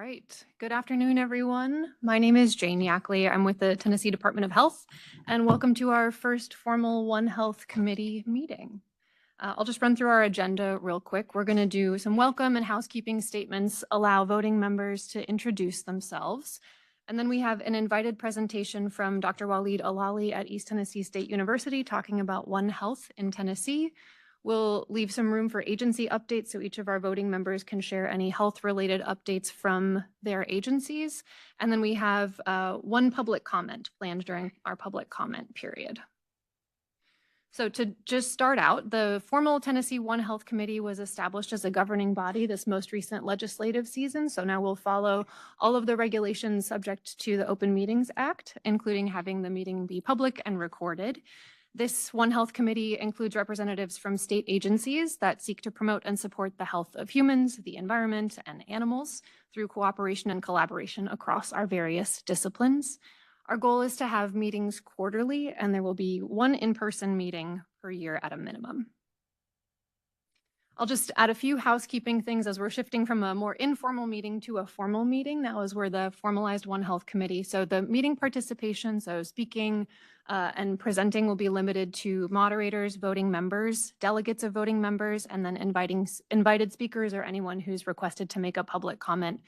right. Good afternoon, everyone. My name is Jane Yackley. I'm with the Tennessee Department of Health, and welcome to our first formal One Health Committee meeting. I'll just run through our agenda real quick. We're going to do some welcome and housekeeping statements, allow voting members to introduce themselves. And then we have an invited presentation from Dr. Waleed Alali at East Tennessee State University talking about One Health in Tennessee. We'll leave some room for agency updates so each of our voting members can share any health-related updates from their agencies. And then we have one public comment planned during our public comment period. So to just start out, the formal Tennessee One Health Committee was established as a governing body this most recent legislative season. So now we'll follow all of the regulations subject to the Open Meetings Act, including having the meeting be public and recorded. This One Health Committee includes representatives from state agencies that seek to promote and support the health of humans, the environment, and animals through cooperation and collaboration across our various disciplines. Our goal is to have meetings quarterly, and there will be one in-person meeting per year at a minimum. I'll just add a few housekeeping things as we're shifting from a more informal meeting to a formal meeting now as we're the formalized One Health Committee. So the meeting participation, so speaking and presenting, will be limited to moderators, voting members, delegates of voting members, and then invited speakers or anyone who's requested to make a public comment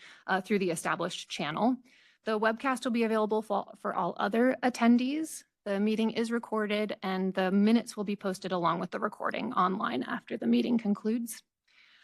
through the established channel. The webcast will be available for all other attendees. The meeting is recorded and the minutes will be posted along with the recording online after the meeting concludes.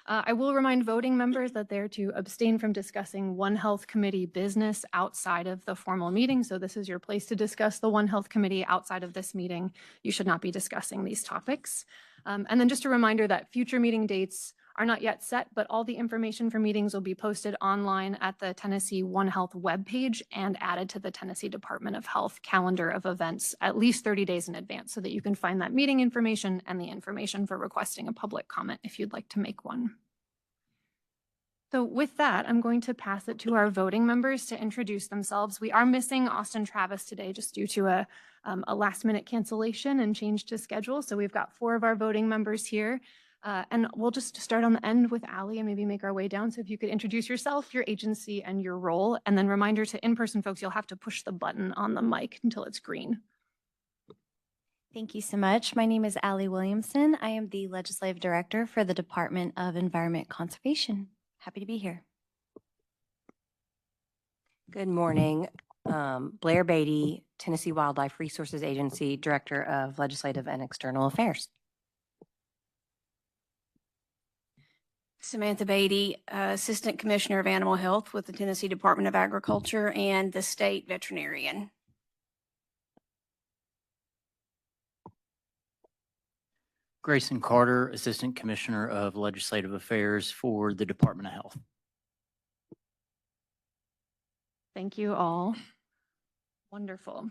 I will remind voting members that they're to abstain from discussing One Health Committee business outside of the formal meeting. So this is your place to discuss the One Health Committee outside of this meeting. You should not be discussing these topics. And then just a reminder that future meeting dates are not yet set, but all the information for meetings will be posted online at the Tennessee One Health webpage and added to the Tennessee Department of Health calendar of events at least 30 days in advance so that you can find that meeting information and the information for requesting a public comment if you'd like to make one. So with that, I'm going to pass it to our voting members to introduce themselves. We are missing Austin Travis today just due to a last-minute cancellation and change to schedule. So we've got 4 of our voting members here. And we'll just start on the end with Allie and maybe make our way down. So if you could introduce yourself, your agency, and your role, and then reminder to in-person folks, you'll have to push the button on the mic until it's green. Thank you so much. My name is Allie Williamson. I am the Legislative Director for the Department of Environment Conservation. Happy to be here. Good morning. Blair Beatty, Tennessee Wildlife Resources Agency, Director of Legislative and External Affairs. Samantha Beatty, Assistant Commissioner of Animal Health with the Tennessee Department of Agriculture and the State Veterinarian. Grayson Carter, Assistant Commissioner of Legislative Affairs for the Department of Health. Thank you all. Wonderful.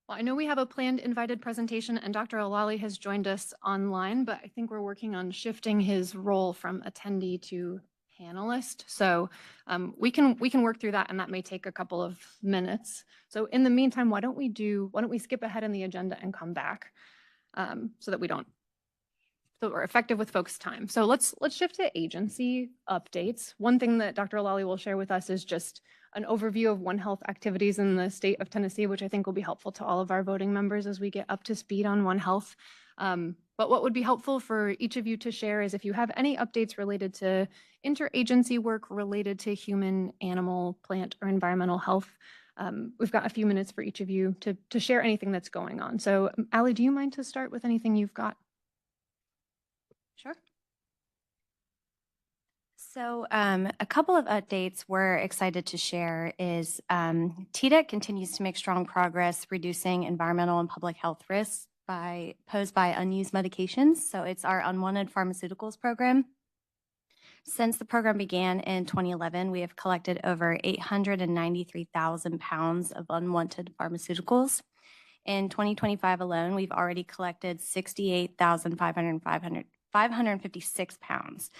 Well, I know we have a planned invited presentation and Dr. Alali has joined us online, but I think we're working on shifting his role from attendee to panelist. So we can work through that and that may take a couple of minutes. So in the meantime, why don't we skip ahead in the agenda and come back so that we're effective with folks' time. So let's shift to agency updates. One thing that Dr. Alali will share with us is just an overview of One Health activities in the state of Tennessee, which I think will be helpful to all of our voting members as we get up to speed on One Health. But what would be helpful for each of you to share is if you have any updates related to interagency work related to human, animal, plant, or environmental health. We've got a few minutes for each of you to share anything that's going on. So Allie, do you mind to start with anything you've got? Sure. So a couple of updates we're excited to share is TDEC continues to make strong progress reducing environmental and public health risks posed by unused medications. So it's our unwanted pharmaceuticals program. Since the program began in 2011, we have collected over 893,000 pounds of unwanted pharmaceuticals. In 2025 alone, we've already collected 68,556 pounds.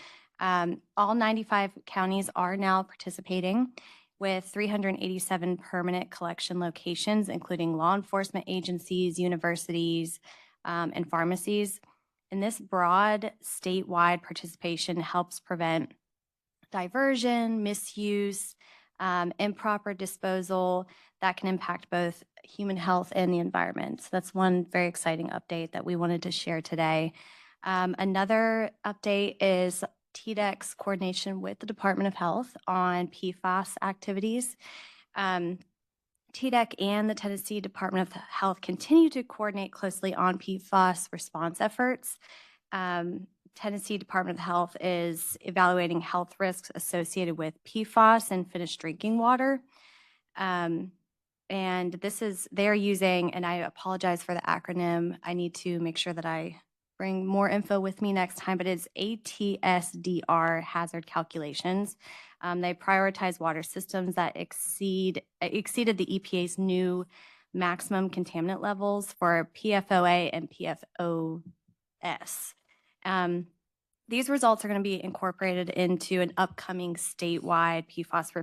All 95 counties are now participating with 387 permanent collection locations, including law enforcement agencies, universities, and pharmacies. And this broad statewide participation helps prevent diversion, misuse, improper disposal that can impact both human health and the environment. So that's one very exciting update that we wanted to share today. Another update is TDEC's coordination with the Department of Health on PFAS activities. TDEC and the Tennessee Department of Health continue to coordinate closely on PFAS response efforts. Tennessee Department of Health is evaluating health risks associated with PFAS in finished drinking water. And they're using, and I apologize for the acronym. I need to make sure that I bring more info with me next time, but it's ATSDR hazard calculations. They prioritize water systems that exceeded the EPA's new maximum contaminant levels for PFOA and PFOS. These results are going to be incorporated into an upcoming statewide PFAS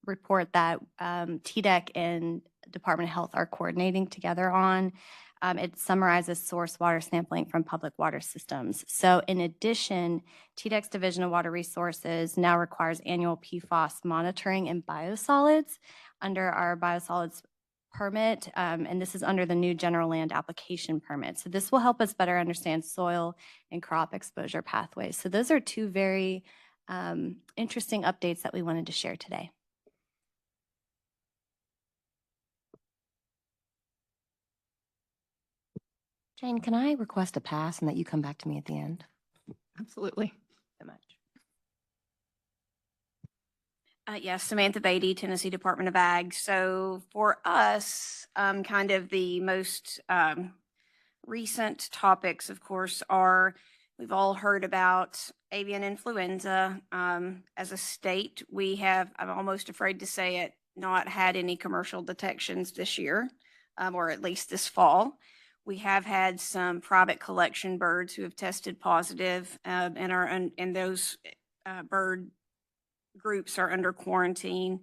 report that TDEC and Department of Health are coordinating together on. It summarizes source water sampling from public water systems. So in addition, TDEC's Division of Water Resources now requires annual PFAS monitoring in biosolids under our biosolids permit, and this is under the new general land application permit. So this will help us better understand soil and crop exposure pathways. So those are two very interesting updates that we wanted to share today. Jane, can I request a pass and that you come back to me at the end? Absolutely. So much. Yes, Samantha Beatty, Tennessee Department of Ag. So for us, kind of the most recent topics, of course, are we've all heard about avian influenza. As a state, we have, I'm almost afraid to say it, not had any commercial detections this year, or at least this fall. We have had some private collection birds who have tested positive, and those bird groups are under quarantine.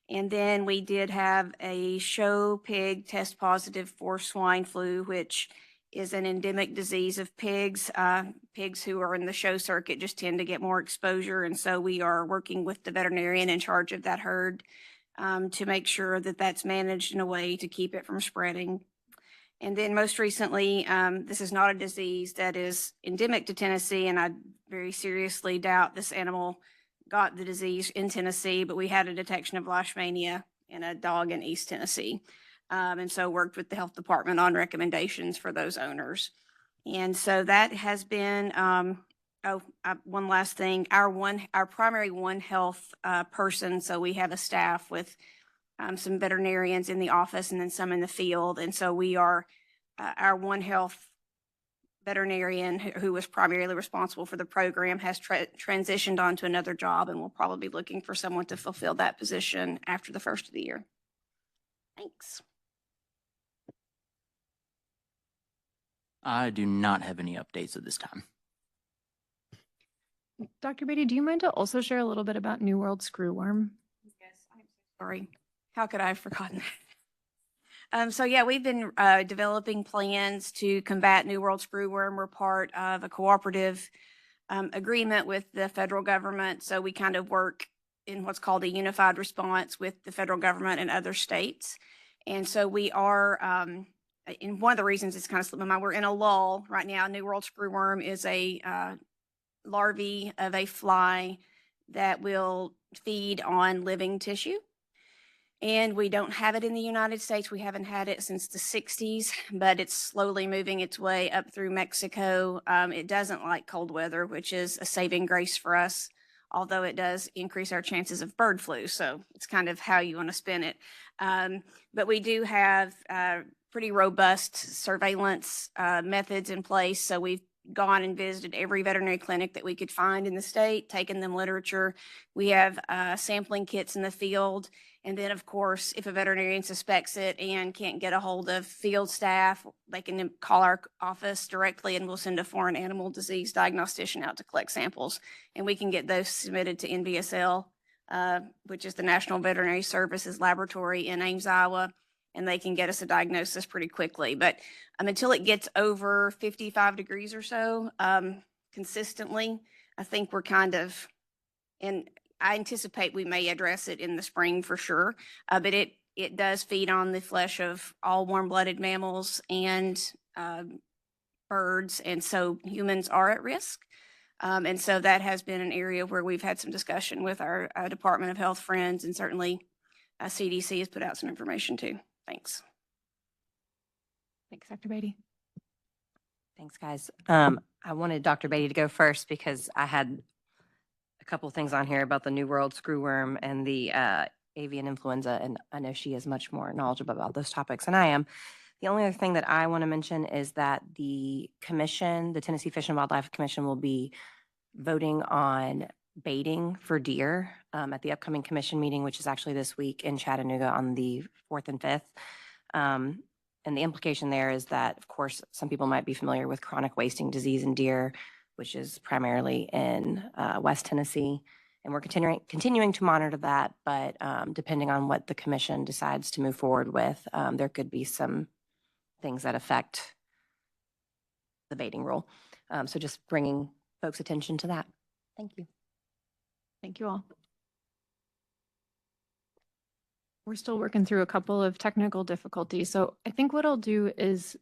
And then we did have a show pig test positive for swine flu, which is an endemic disease of pigs. Pigs who are in the show circuit just tend to get more exposure. And so we are working with the veterinarian in charge of that herd to make sure that that's managed in a way to keep it from spreading. And then most recently, this is not a disease that is endemic to Tennessee, and I very seriously doubt this animal got the disease in Tennessee, but we had a detection of leishmania in a dog in East Tennessee. And so worked with the health department on recommendations for those owners. And so that has been, one last thing, our primary One Health person, so we have a staff with some veterinarians in the office and then some in the field. And so we are, our One Health veterinarian who was primarily responsible for the program has transitioned on to another job, and we'll probably be looking for someone to fulfill that position after the first of the year. Thanks. I do not have any updates at this time. Dr. Beatty, do you mind to also share a little bit about New World screwworm? Yes, I'm so sorry. How could I have forgotten that? So yeah, we've been developing plans to combat New World screwworm. We're part of a cooperative agreement with the federal government. So we kind of work in what's called a unified response with the federal government and other states. And so we are, and one of the reasons it's kind of slipped my mind, we're in a lull right now. New World screwworm is a larvae of a fly that will feed on living tissue. And we don't have it in the United States. We haven't had it since the 60s, but it's slowly moving its way up through Mexico. It doesn't like cold weather, which is a saving grace for us, although it does increase our chances of bird flu. So it's kind of how you want to spin it. But we do have pretty robust surveillance methods in place. So we've gone and visited every veterinary clinic that we could find in the state, taken them literature. We have sampling kits in the field. And then, of course, if a veterinarian suspects it and can't get a hold of field staff, they can call our office directly and we'll send a foreign animal disease diagnostician out to collect samples. And we can get those submitted to NVSL, which is the National Veterinary Services Laboratory in Ames, Iowa, and they can get us a diagnosis pretty quickly. But until it gets over 55 degrees or so consistently, I think we're kind of and I anticipate we may address it in the spring for sure. But it does feed on the flesh of all warm-blooded mammals and birds, and so humans are at risk. And so that has been an area where we've had some discussion with our Department of Health friends, and certainly CDC has put out some information too. Thanks. Thanks, Dr. Beatty. Thanks, guys. I wanted Dr. Beatty to go first because I had a couple of things on here about the New World screwworm and the avian influenza, and I know she is much more knowledgeable about those topics than I am. The only other thing that I want to mention is that the commission, the Tennessee Fish and Wildlife Commission, will be voting on baiting for deer at the upcoming commission meeting, which is actually this week in Chattanooga on the 4th and 5th. And the implication there is that, of course, some people might be familiar with chronic wasting disease in deer, which is primarily in West Tennessee. And we're continuing to monitor that, but depending on what the commission decides to move forward with, there could be some things that affect the baiting rule. So just bringing folks' attention to that. Thank you. Thank you all. We're still working through a couple of technical difficulties. So I think what I'll do is,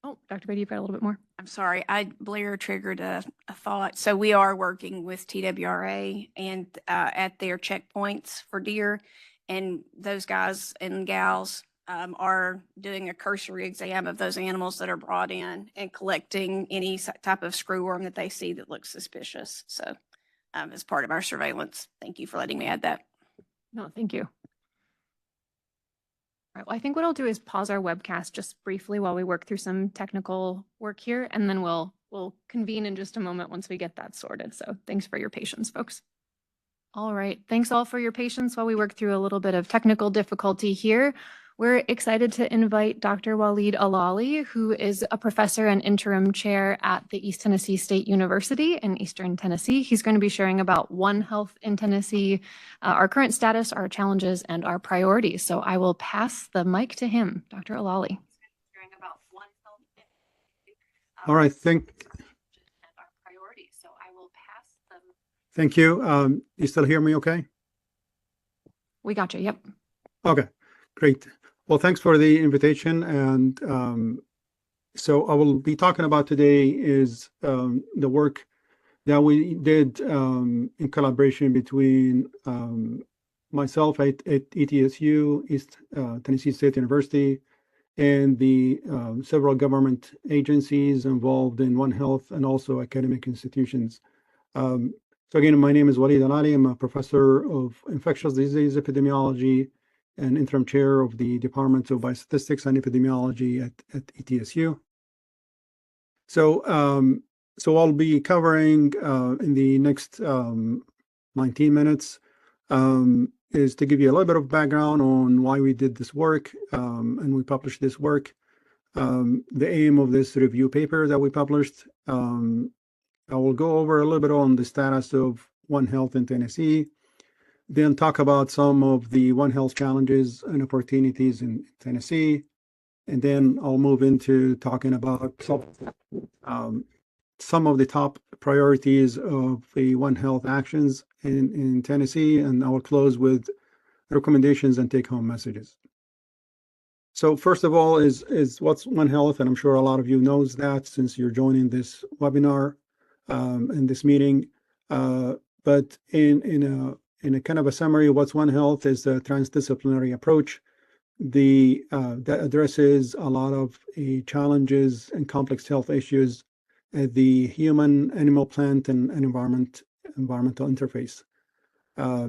oh, Dr. Beatty, you've got a little bit more. I'm sorry, Blair triggered a thought. So we are working with TWRA and at their checkpoints for deer, and those guys and gals are doing a cursory exam of those animals that are brought in and collecting any type of screwworm that they see that looks suspicious. So as part of our surveillance, thank you for letting me add that. No, thank you. All right, well, I think what I'll do is pause our webcast just briefly while we work through some technical work here, and then we'll convene in just a moment once we get that sorted. So thanks for your patience, folks. All right, thanks all for your patience while we work through a little bit of technical difficulty here. We're excited to invite Dr. Waleed Alali, who is a professor and interim chair at the East Tennessee State University in Eastern Tennessee. He's going to be sharing about One Health in Tennessee, our current status, our challenges, and our priorities. So I will pass the mic to him, Dr. Alali. All right, thank you. You still hear me okay? We got you, yep. Okay, great. Well, thanks for the invitation. And so I will be talking about today is the work that we did in collaboration between myself at ETSU, East Tennessee State University, and the several government agencies involved in One Health and also academic institutions. So again, my name is Waleed Alali. I'm a professor of infectious disease epidemiology and interim chair of the Department of Biostatistics and Epidemiology at ETSU. So I'll be covering in the next 19 minutes is to give you a little bit of background on why we did this work and we published this work. The aim of this review paper that we published, I will go over a little bit on the status of One Health in Tennessee, then talk about some of the One Health challenges and opportunities in Tennessee, and then I'll move into talking about some of the top priorities of the One Health actions in Tennessee, and I will close with recommendations and take-home messages. So first of all is what's One Health, and I'm sure a lot of you knows that since you're joining this webinar in this meeting. But in a kind of a summary, what's One Health is a transdisciplinary approach that addresses a lot of challenges and complex health issues at the human, animal, plant, and environmental interface.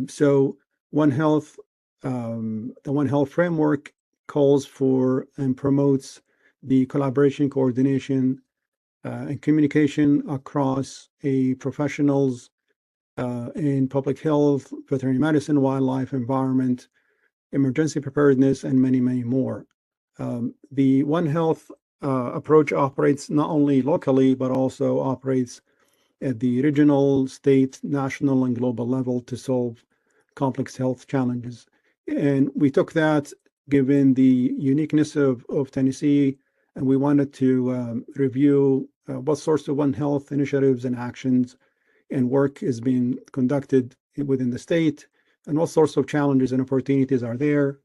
So One Health, the One Health framework calls for and promotes the collaboration, coordination, and communication across professionals in public health, veterinary medicine, wildlife, environment, emergency preparedness, and many, many more. The One Health approach operates not only locally, but also operates at the regional, state, national, and global level to solve complex health challenges. And we took that, given the uniqueness of Tennessee, and we wanted to review what sorts of One Health initiatives and actions and work is being conducted within the state, and what sorts of challenges and opportunities are there,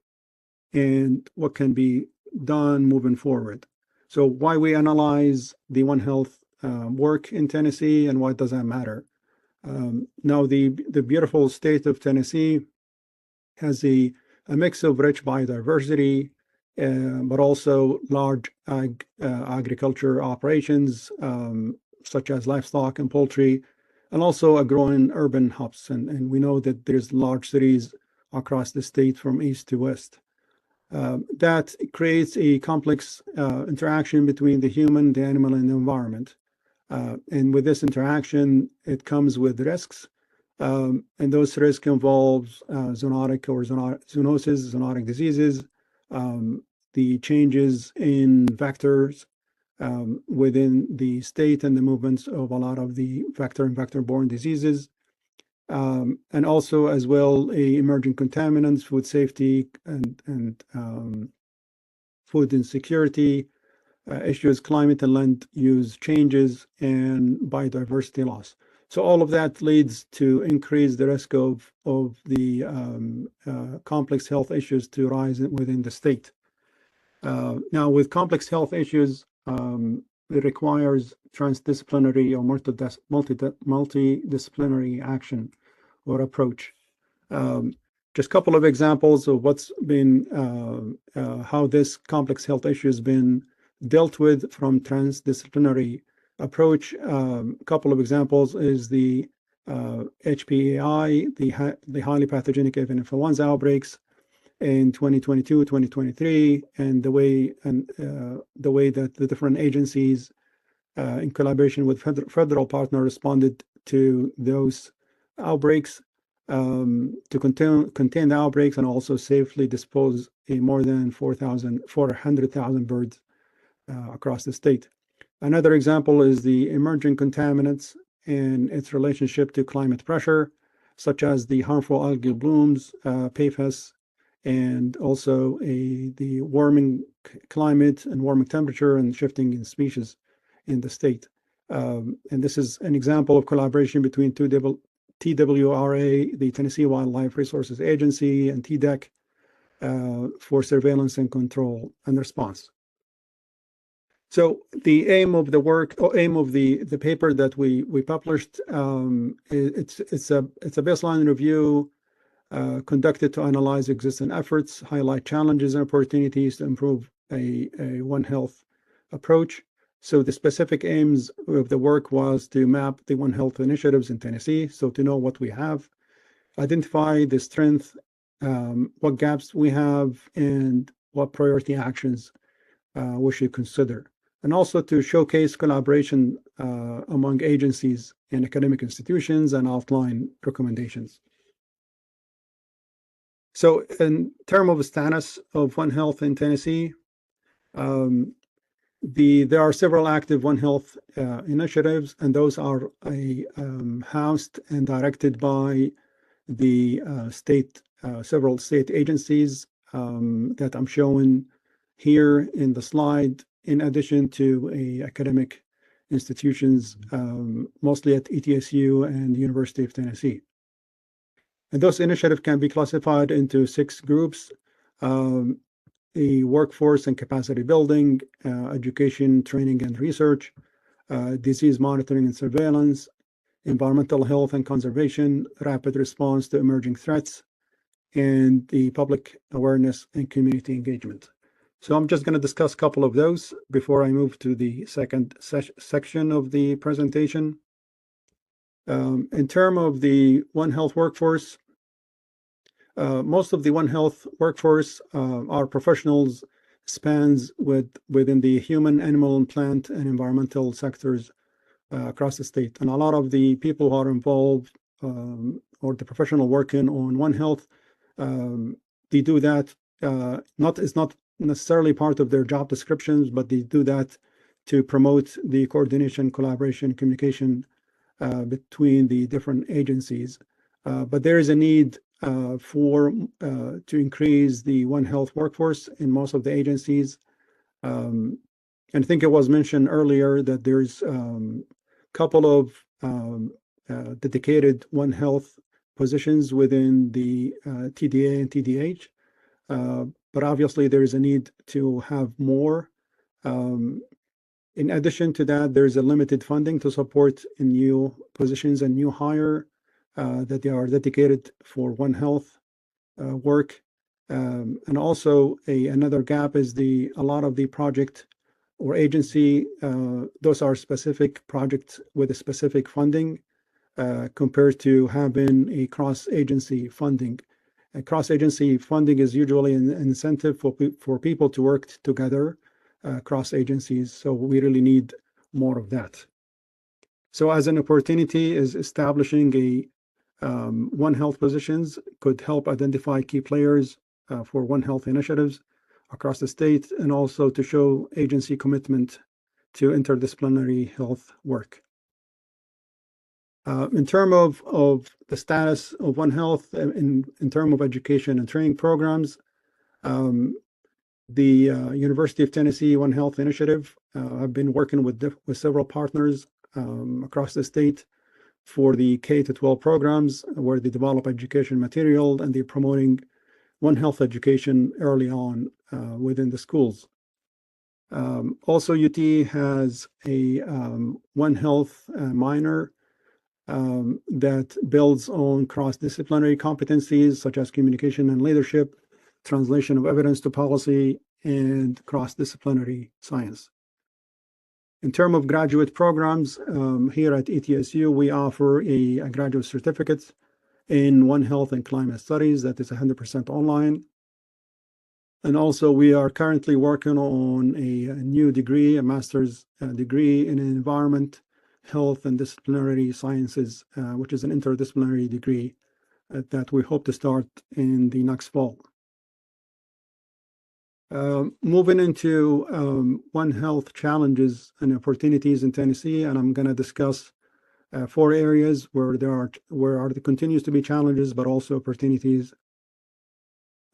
and what can be done moving forward. So why we analyze the One Health work in Tennessee and why does that matter? Now, the beautiful state of Tennessee has a mix of rich biodiversity, but also large agriculture operations, such as livestock and poultry, and also a growing urban hubs. And we know that there's large cities across the state from east to west. That creates a complex interaction between the human, the animal, and the environment. And with this interaction, it comes with risks. And those risks involve zoonotic or zoonotic diseases, the changes in vectors within the state and the movements of a lot of the vector and vector-borne diseases, and also as well emerging contaminants, food safety, and food insecurity issues, climate and land use changes, and biodiversity loss. So all of that leads to increase the risk of the complex health issues to rise within the state. Now, with complex health issues, it requires transdisciplinary or multidisciplinary action or approach. Just a couple of examples of what's been, how this complex health issue has been dealt with from transdisciplinary approach. A couple of examples is the HPAI, the highly pathogenic avian influenza outbreaks in 2022, 2023, and the way that the different agencies, in collaboration with federal partners, responded to those outbreaks to contain the outbreaks and also safely dispose of more than 400,000 birds across the state. Another example is the emerging contaminants and its relationship to climate pressure, such as the harmful algal blooms, PFAS, and also the warming climate and warming temperature and shifting in species in the state. And this is an example of collaboration between TWRA, the Tennessee Wildlife Resources Agency, and TDEC for surveillance and control and response. So the aim of the work, or aim of the paper that we published, it's a baseline review conducted to analyze existing efforts, highlight challenges and opportunities to improve a One Health approach. So the specific aims of the work was to map the One Health initiatives in Tennessee, so to know what we have, identify the strength, what gaps we have, and what priority actions we should consider. And also to showcase collaboration among agencies and academic institutions and outline recommendations. So in terms of the status of One Health in Tennessee, there are several active One Health initiatives, and those are housed and directed by the several state agencies that I'm showing here in the slide, in addition to academic institutions, mostly at ETSU and the University of Tennessee. And those initiatives can be classified into 6 groups: the workforce and capacity building, education, training and research, disease monitoring and surveillance, environmental health and conservation, rapid response to emerging threats, and the public awareness and community engagement. So I'm just going to discuss a couple of those before I move to the second section of the presentation. In terms of the One Health workforce, most of the One Health workforce are professionals, spans within the human, animal, and plant and environmental sectors across the state. And a lot of the people who are involved or the professional working on One Health, they do that, it's not necessarily part of their job descriptions, but they do that to promote the coordination, collaboration, communication between the different agencies. But there is a need to increase the One Health workforce in most of the agencies. And I think it was mentioned earlier that there's a couple of dedicated One Health positions within the TDA and TDH. But obviously, there is a need to have more. In addition to that, there's a limited funding to support new positions and new hire that they are dedicated for One Health work. And also another gap is a lot of the project or agency, those are specific projects with a specific funding compared to having a cross-agency funding. Cross-agency funding is usually an incentive for people to work together cross agencies. So we really need more of that. So as an opportunity is establishing One Health positions could help identify key players for One Health initiatives across the state, and also to show agency commitment to interdisciplinary health work. In terms of the status of One Health, in terms of education and training programs, the University of Tennessee One Health Initiative have been working with several partners across the state for the K-12 programs, where they develop education material and they're promoting One Health education early on within the schools. Also, UT has a One Health minor that builds on cross-disciplinary competencies such as communication and leadership, translation of evidence to policy, and cross-disciplinary science. In terms of graduate programs, here at ETSU, we offer a graduate certificate in One Health and Climate Studies that is 100% online. And also, we are currently working on a new degree, a master's degree in environment, health, and disciplinary sciences, which is an interdisciplinary degree that we hope to start in the next fall. Moving into One Health challenges and opportunities in Tennessee, and I'm going to discuss 4 areas where there continues to be challenges, but also opportunities.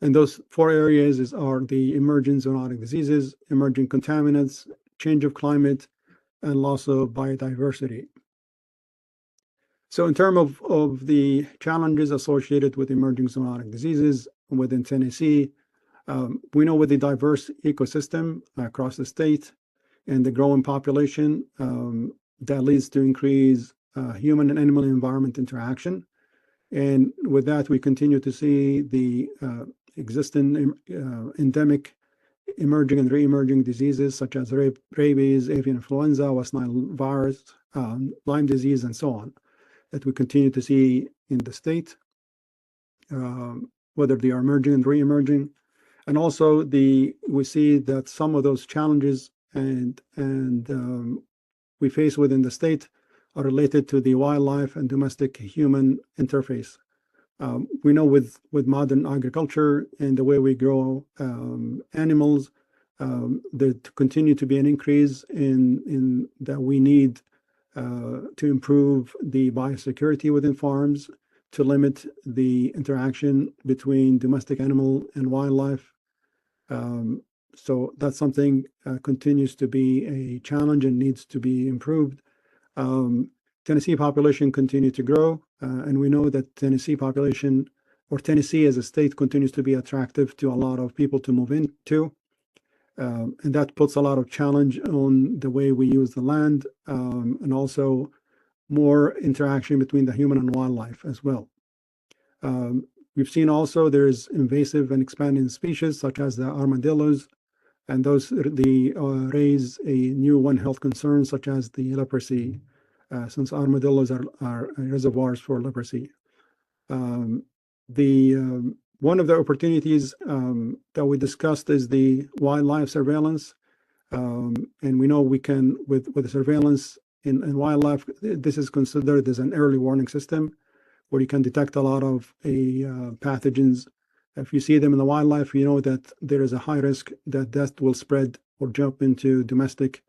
And those 4 areas are the emerging zoonotic diseases, emerging contaminants, change of climate, and loss of biodiversity. So in terms of the challenges associated with emerging zoonotic diseases within Tennessee, we know with the diverse ecosystem across the state and the growing population, that leads to increased human and animal environment interaction. And with that, we continue to see the existing endemic, emerging and re-emerging diseases such as rabies, avian influenza, West Nile virus, Lyme disease, and so on, that we continue to see in the state, whether they are emerging and re-emerging. And also, we see that some of those challenges and we face within the state are related to the wildlife and domestic human interface. We know with modern agriculture and the way we grow animals, there continue to be an increase in that we need to improve the biosecurity within farms, to limit the interaction between domestic animal and wildlife. So that's something continues to be a challenge and needs to be improved. Tennessee population continue to grow, and we know that Tennessee population, or Tennessee as a state, continues to be attractive to a lot of people to move into. And that puts a lot of challenge on the way we use the land, and also more interaction between the human and wildlife as well. We've seen also there's invasive and expanding species such as the armadillos, and those raise a new One Health concern such as the leprosy, since armadillos are reservoirs for leprosy. One of the opportunities that we discussed is the wildlife surveillance, and we know we can with the surveillance in wildlife, this is considered as an early warning system, where you can detect a lot of pathogens. If you see them in the wildlife, you know that there is a high risk that that will spread or jump into domestic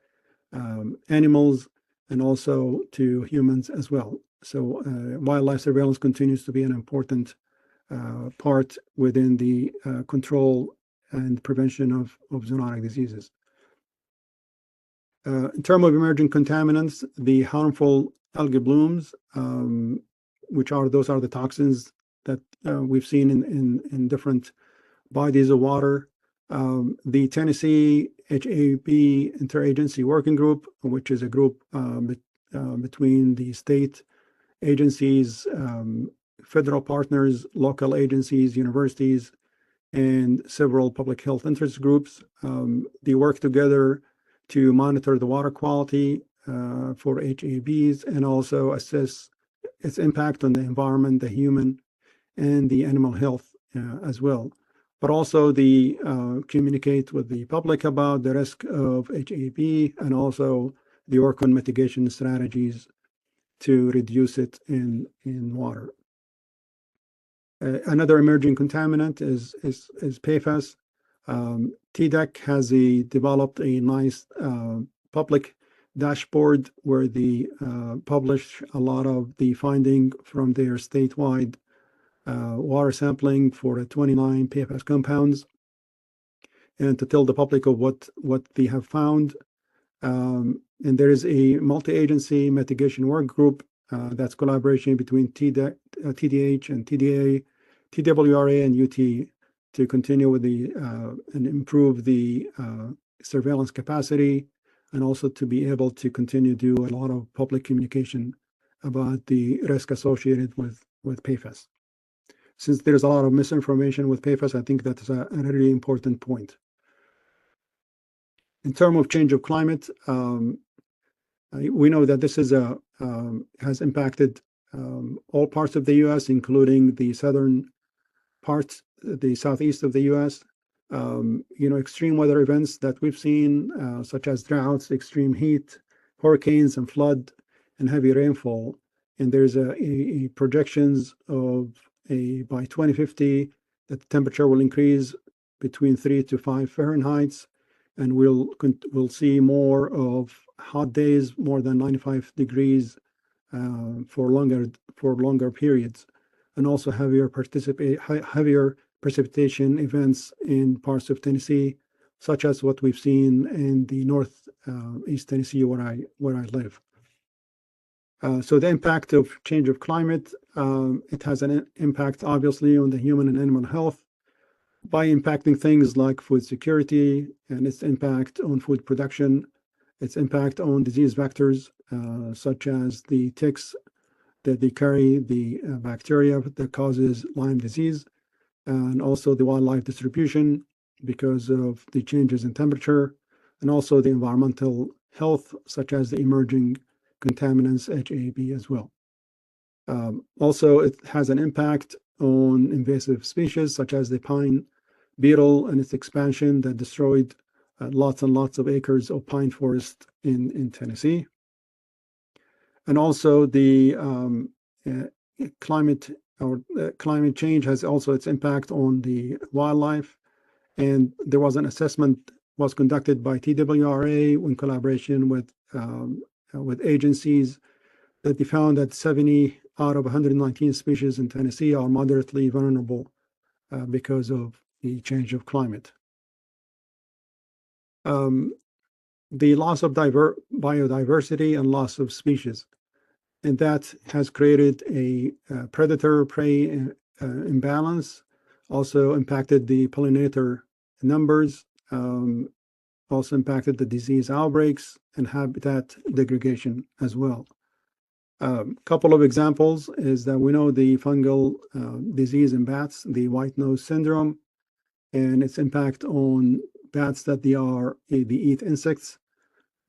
animals and also to humans as well. So wildlife surveillance continues to be an important part within the control and prevention of zoonotic diseases. In terms of emerging contaminants, the harmful algae blooms, those are the toxins that we've seen in different bodies of water. The Tennessee HAB Interagency Working Group, which is a group between the state agencies, federal partners, local agencies, universities, and several public health interest groups. They work together to monitor the water quality for HABs and also assess its impact on the environment, the human, and the animal health as well. But also they communicate with the public about the risk of HAB, and also they work on mitigation strategies to reduce it in water. Another emerging contaminant is PFAS. TDEC has developed a nice public dashboard where they publish a lot of the finding from their statewide water sampling for 29 PFAS compounds, and to tell the public of what they have found. And there is a multi-agency mitigation work group that's collaboration between TDEC, TDH and TDA, TWRA and UT to continue with and improve the surveillance capacity, and also to be able to continue to do a lot of public communication about the risk associated with PFAS. Since there's a lot of misinformation with PFAS, I think that's a really important point. In terms of change of climate, we know that this has impacted all parts of the U.S., including the southern parts, the southeast of the U.S. Extreme weather events that we've seen, such as droughts, extreme heat, hurricanes, and flood, and heavy rainfall. And there's a projections of by 2050 that the temperature will increase between 3 to 5 Fahrenheit, and we'll see more of hot days, more than 95 degrees for longer periods, and also heavier precipitation events in parts of Tennessee, such as what we've seen in the northeast Tennessee where I live. So the impact of change of climate, it has an impact obviously on the human and animal health by impacting things like food security and its impact on food production, its impact on disease vectors such as the ticks that they carry the bacteria that causes Lyme disease, and also the wildlife distribution because of the changes in temperature, and also the environmental health such as the emerging contaminants HAB as well. Also, it has an impact on invasive species such as the pine beetle and its expansion that destroyed lots and lots of acres of pine forest in Tennessee. And also the climate change has also its impact on the wildlife. And there was an assessment was conducted by TWRA in collaboration with agencies that they found that 70 out of 119 species in Tennessee are moderately vulnerable because of the change of climate. The loss of biodiversity and loss of species, and that has created a predator-prey imbalance, also impacted the pollinator numbers, also impacted the disease outbreaks and habitat degradation as well. Couple of examples is that we know the fungal disease in bats, the white nose syndrome, and its impact on bats that they eat insects,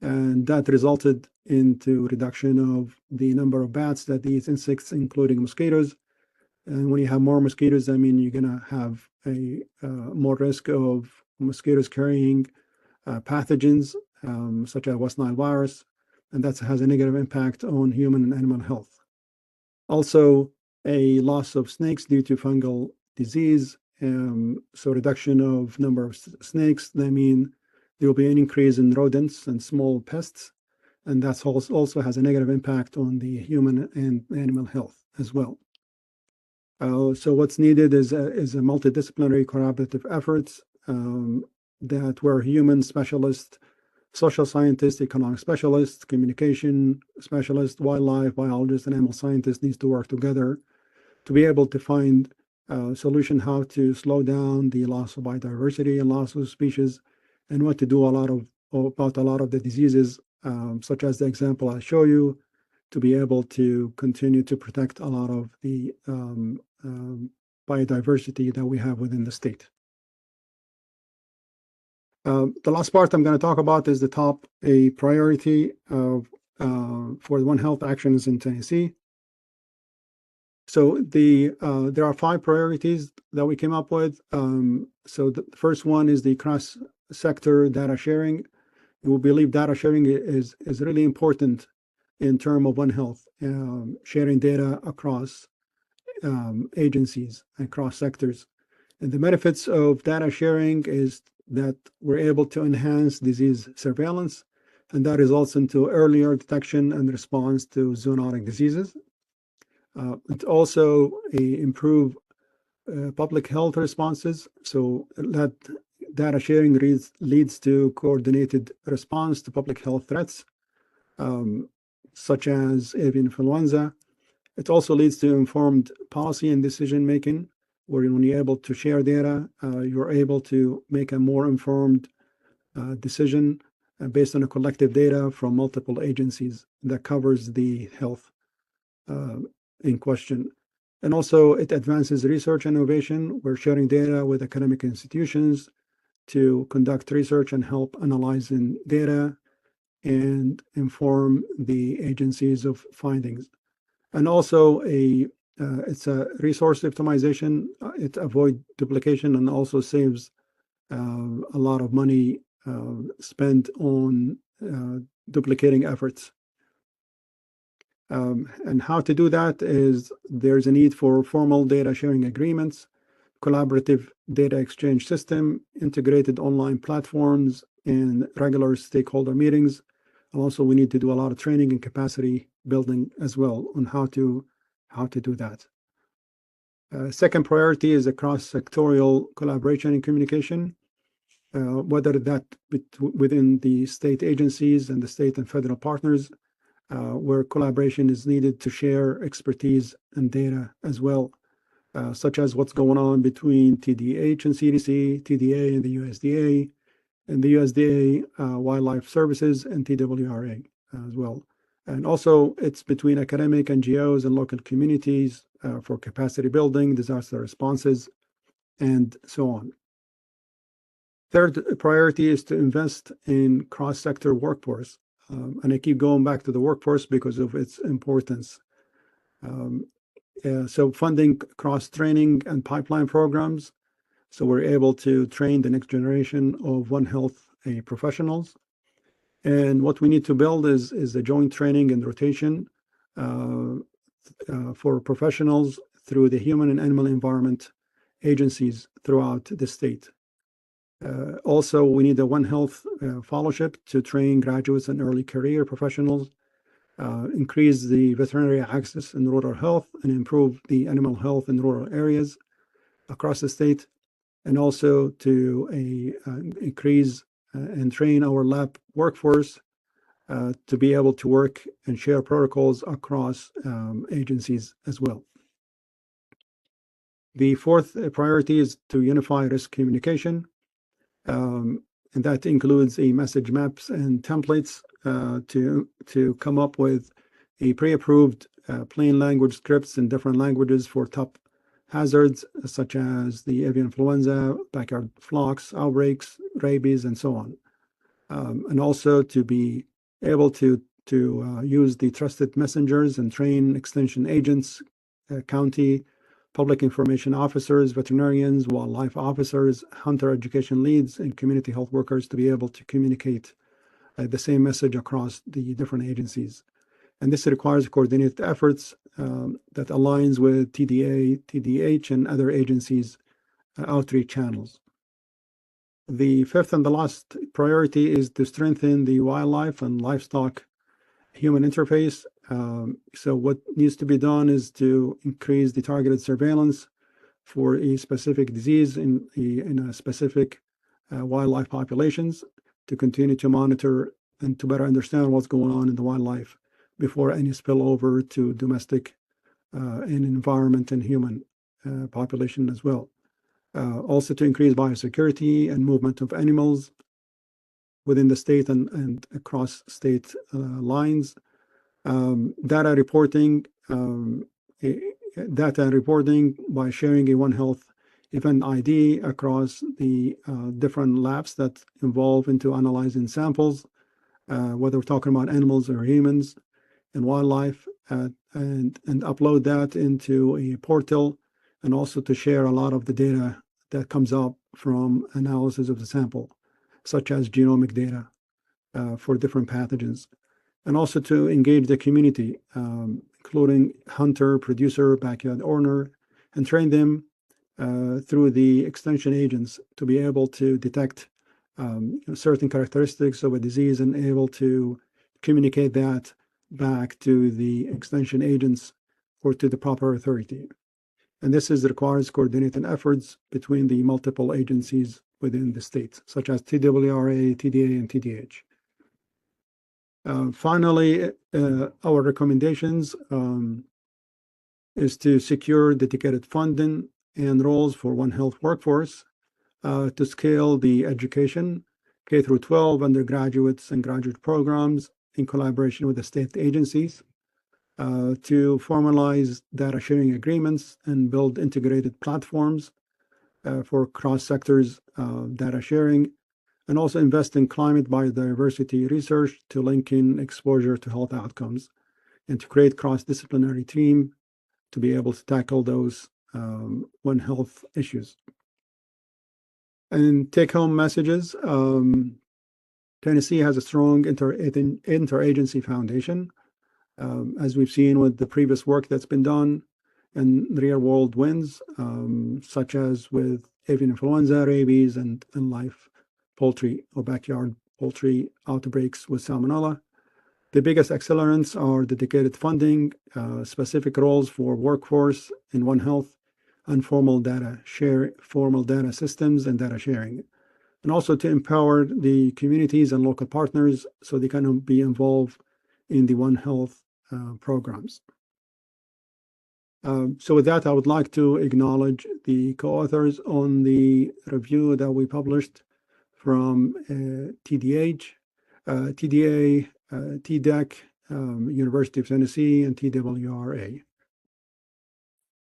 and that resulted into reduction of the number of bats that eat insects, including mosquitoes. And when you have more mosquitoes, I mean, you're gonna have a more risk of mosquitoes carrying pathogens such as West Nile virus, and that has a negative impact on human and animal health. Also, a loss of snakes due to fungal disease. So reduction of number of snakes, I mean, there will be an increase in rodents and small pests, and that also has a negative impact on the human and animal health as well. So what's needed is a multidisciplinary collaborative efforts that where human specialists social scientists, economic specialists, communication specialists, wildlife, biologists, and animal scientists needs to work together to be able to find a solution how to slow down the loss of biodiversity and loss of species, and what to do about a lot of the diseases, such as the example I show you, to be able to continue to protect a lot of the biodiversity that we have within the state. The last part I'm going to talk about is the top priority of for the One Health actions in Tennessee. So there are 5 priorities that we came up with. So the first one is the cross-sector data sharing. We believe data sharing is really important in terms of One Health, sharing data across agencies, across sectors. And the benefits of data sharing is that we're able to enhance disease surveillance, and that results into earlier detection and response to zoonotic diseases. It also improve public health responses, so that data sharing leads to coordinated response to public health threats, such as avian influenza. It also leads to informed policy and decision making, where when you're able to share data, you're able to make a more informed decision based on a collective data from multiple agencies that covers the health in question. And also it advances research and innovation. We're sharing data with academic institutions to conduct research and help analyzing data and inform the agencies of findings. And also it's a resource optimization. It avoids duplication and also saves a lot of money spent on duplicating efforts. And how to do that is there's a need for formal data sharing agreements, collaborative data exchange system, integrated online platforms, and regular stakeholder meetings. And also we need to do a lot of training and capacity building as well on how to do that. Second priority is a cross-sectorial collaboration and communication, whether that within the state agencies and the state and federal partners, where collaboration is needed to share expertise and data as well, such as what's going on between TDH and CDC, TDA and the USDA, and the USDA Wildlife Services and TWRA as well. And also it's between academic NGOs and local communities for capacity building, disaster responses, and so on. Third priority is to invest in cross-sector workforce. And I keep going back to the workforce because of its importance. So funding cross-training and pipeline programs, so we're able to train the next generation of One Health professionals. And what we need to build is a joint training and rotation for professionals through the human and animal environment agencies throughout the state. Also, we need a One Health fellowship to train graduates and early career professionals, increase the veterinary access in rural health, and improve the animal health in rural areas across the state, and also to increase and train our lab workforce to be able to work and share protocols across agencies as well. The fourth priority is to unify risk communication. And that includes message maps and templates to come up with a pre-approved plain language scripts in different languages for top hazards such as the avian influenza, backyard flocks, outbreaks, rabies, and so on. And also to be able to use the trusted messengers and train extension agents, county public information officers, veterinarians, wildlife officers, hunter education leads, and community health workers to be able to communicate the same message across the different agencies. And this requires coordinated efforts that aligns with TDA, TDH, and other agencies' outreach channels. The fifth and the last priority is to strengthen the wildlife and livestock human interface. So what needs to be done is to increase the targeted surveillance for a specific disease in a specific wildlife populations, to continue to monitor and to better understand what's going on in the wildlife before any spillover to domestic and environment and human population as well. Also to increase biosecurity and movement of animals within the state and across state lines. Data reporting by sharing a One Health event ID across the different labs that involve into analyzing samples, whether we're talking about animals or humans and wildlife, and upload that into a portal, and also to share a lot of the data that comes up from analysis of the sample, such as genomic data for different pathogens, and also to engage the community, including hunter, producer, backyard owner, and train them through the extension agents to be able to detect certain characteristics of a disease and able to communicate that back to the extension agents or to the proper authority. And this requires coordinated efforts between the multiple agencies within the state, such as TWRA, TDA, and TDH. Finally, our recommendations is to secure dedicated funding and roles for One Health workforce, to scale the education, K through 12, undergraduates and graduate programs in collaboration with the state agencies, to formalize data sharing agreements and build integrated platforms for cross-sectors data sharing, and also invest in climate biodiversity research to link in exposure to health outcomes, and to create cross-disciplinary team to be able to tackle those One Health issues. And take-home messages. Tennessee has a strong interagency foundation, as we've seen with the previous work that's been done, and real-world wins, such as with avian influenza, rabies, and live poultry or backyard poultry outbreaks with salmonella. The biggest accelerants are dedicated funding, specific roles for workforce in One Health, and formal data systems and data sharing, and also to empower the communities and local partners so they can be involved in the One Health programs. So with that, I would like to acknowledge the co-authors on the review that we published from TDH, TDA, TDEC, University of Tennessee, and TWRA.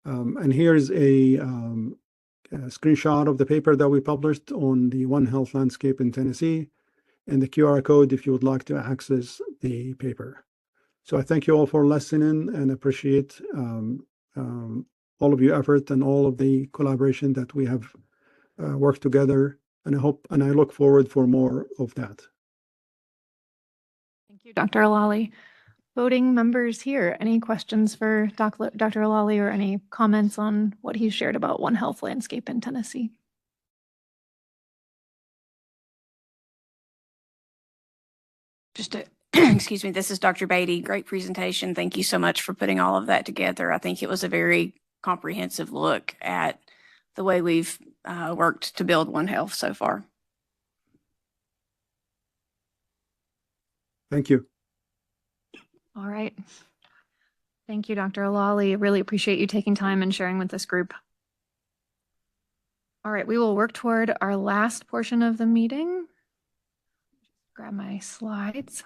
And here's a screenshot of the paper that we published on the One Health landscape in Tennessee, and the QR code if you would like to access the paper. So I thank you all for listening and appreciate all of your effort and all of the collaboration that we have worked together. And I look forward for more of that. Thank you, Dr. Alali. Voting members here, any questions for Dr. Alali or any comments on what he shared about One Health landscape in Tennessee? Excuse me, this is Dr. Beatty. Great presentation. Thank you so much for putting all of that together. I think it was a very comprehensive look at the way we've worked to build One Health so far. Thank you. All right. Thank you, Dr. Alali. Really appreciate you taking time and sharing with this group. All right, we will work toward our last portion of the meeting. Grab my slides.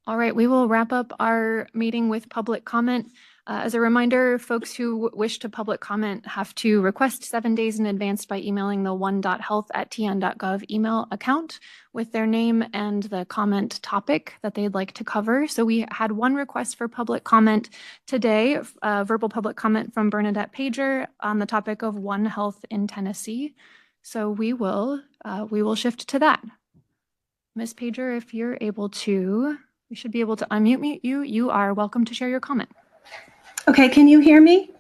All right, we will wrap up our meeting with public comment. As a reminder, folks who wish to public comment have to request 7 days in advance by emailing the one.health@tn.gov email account with their name and the comment topic that they'd like to cover. So we had one request for public comment today, verbal public comment from Bernadette Pager on the topic of One Health in Tennessee. So we will shift to that. Ms. Pager, if you're able to We should be able to unmute you. You are welcome to share your comment. Okay, can you hear me?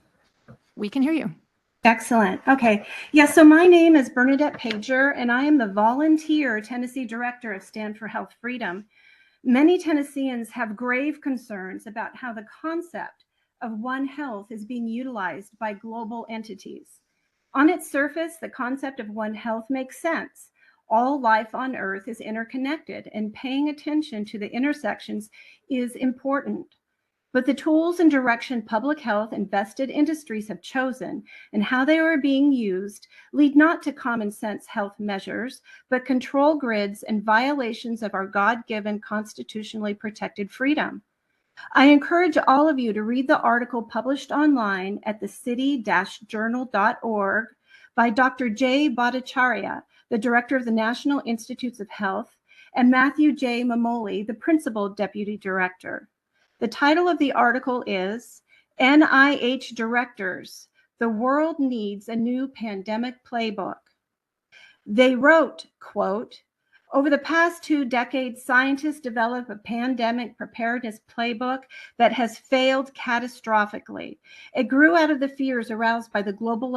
We can hear you. Excellent. Okay. Yeah, so my name is Bernadette Pager, and I am the volunteer Tennessee director of Stand for Health Freedom. Many Tennesseans have grave concerns about how the concept of One Health is being utilized by global entities. On its surface, the concept of One Health makes sense. All life on Earth is interconnected, and paying attention to the intersections is important. But the tools and direction public health and vested industries have chosen and how they are being used lead not to common sense health measures, but control grids and violations of our God-given constitutionally protected freedom. I encourage all of you to read the article published online at thecity-journal.org by Dr. Jay Bhattacharya, the director of the National Institutes of Health, and Matthew J. Mamoli, the principal deputy director. The title of the article is NIH Directors, The World Needs a New Pandemic Playbook. They wrote, quote, over the past 2 decades, scientists developed a pandemic preparedness playbook that has failed catastrophically. It grew out of the fears aroused by the global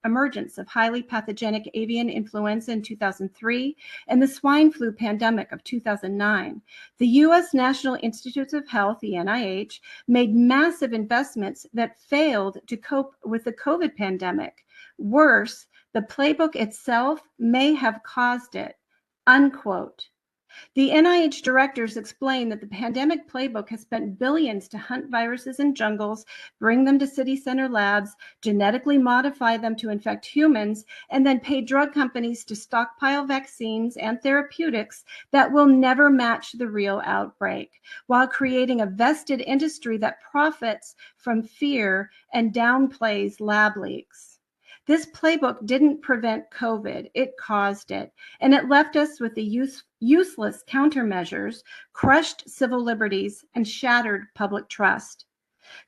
emergence of highly pathogenic avian influenza in 2003 and the swine flu pandemic of 2009. The U.S. National Institutes of Health, the NIH, made massive investments that failed to cope with the COVID pandemic. Worse, the playbook itself may have caused it. Unquote. The NIH directors explain that the pandemic playbook has spent billions to hunt viruses in jungles, bring them to city center labs, genetically modify them to infect humans, and then pay drug companies to stockpile vaccines and therapeutics that will never match the real outbreak, while creating a vested industry that profits from fear and downplays lab leaks. This playbook didn't prevent COVID, it caused it, and it left us with the useless countermeasures, crushed civil liberties, and shattered public trust.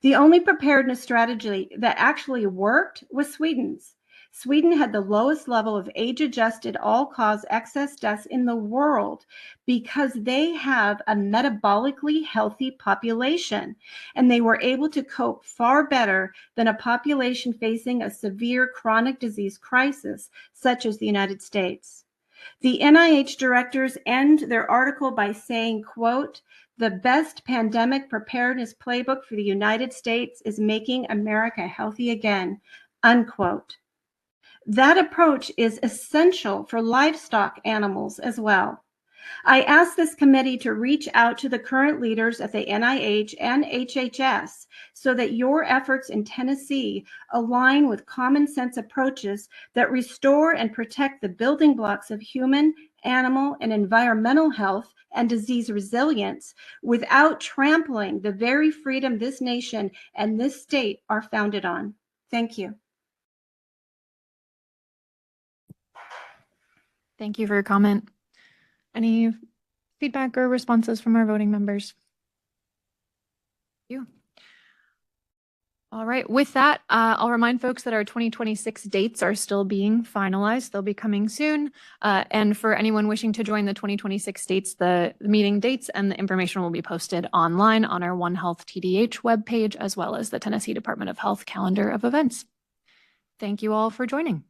The only preparedness strategy that actually worked was Sweden's. Sweden had the lowest level of age-adjusted all-cause excess deaths in the world because they have a metabolically healthy population, and they were able to cope far better than a population facing a severe chronic disease crisis, such as the United States. The NIH directors end their article by saying, quote, the best pandemic preparedness playbook for the United States is making America healthy again, unquote. That approach is essential for livestock animals as well. I ask this committee to reach out to the current leaders at the NIH and HHS so that your efforts in Tennessee align with common sense approaches that restore and protect the building blocks of human, animal, and environmental health and disease resilience without trampling the very freedom this nation and this state are founded on. Thank you. Thank you for your comment. Any feedback or responses from our voting members? Thank you. All right, with that, I'll remind folks that our 2026 dates are still being finalized. They'll be coming soon. And for anyone wishing to join the 2026 dates, the meeting dates and the information will be posted online on our One Health TDH webpage, as well as the Tennessee Department of Health calendar of events. Thank you all for joining.